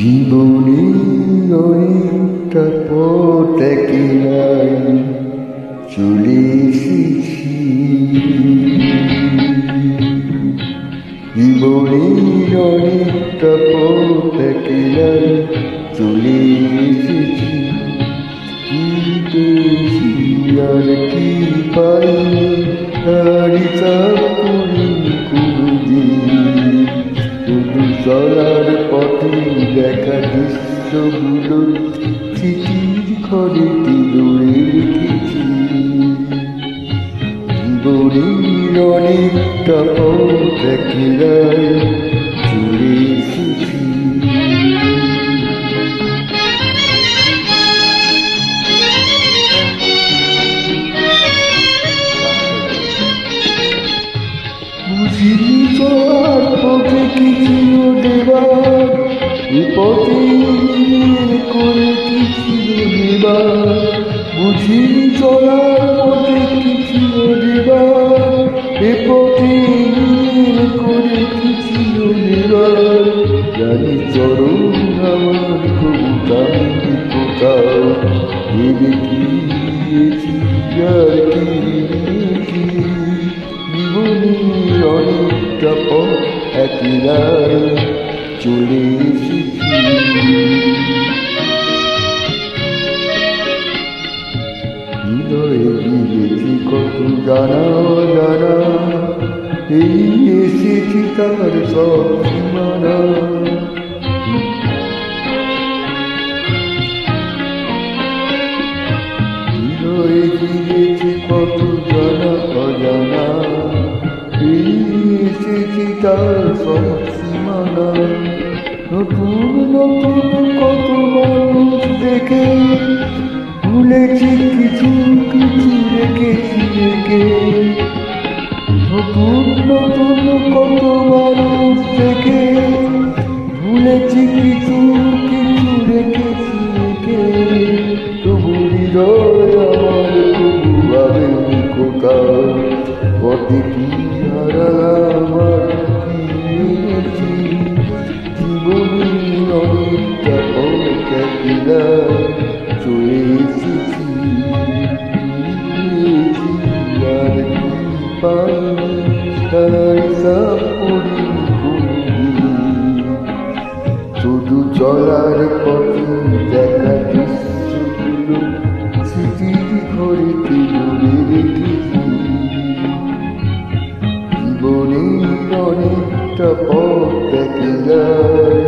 জীবনের অনেকটা পথ একলাই চলে এসেছি। জীবনের অনেকটা পথ একলাই চলে এসেছি। কি পেয়েছি আর কি পাইনি তার হিসাব করিনি কোনোদিন। শুধু চলার পথে দেখা দৃশ্যগুলো স্মৃতির ঘরেতে ধরে রেখেছি। জীবনের অনেকটা পথ একলাই চলে এসেছি। বুঝিনি চলার পথে কি ছিল দেবার, এ পথে করে কি ছিল দেবার। বুঝিনি চলার পথে কি ছিল দেবার, এ পথে করে কি ছিল দেবার। জানি চরণ আমার কবিতা কোথাও ভেবে গিয়েছি আর কি। জীবনের অনেকটা পথ একলাই চলে এসেছি। হৃদয়ে দিয়েছি কত জানা জানা, এই এসেছি তার সব সীমানা। হৃদয়ে দিয়েছি কত জানা অজানা, এসেছি তার সব সীমানা। নতুন নতুন কত মানুষ দেখে ভুলেছি কিছু কিছু রেখেছি রেখে। নতুন নতুন কত মানুষ দেখে ভুলেছি কিছু কিছু রেখেছি রেখে। তবু হৃদয় আমার তবু ভাবেনি কোথাও পথে কি হারালাম আর কিনেছি। জীবনের অনেকটা পথ একলাই চলে এসেছি। আর কি পাইনি তার হিসাব করিনি কোনোদিন। শুধু চলার পথে দেখা দৃশ্যগুলো স্মৃতির ঘরেতে ধরে রেখেছি। জীবনের অনেকটা পথ একলাই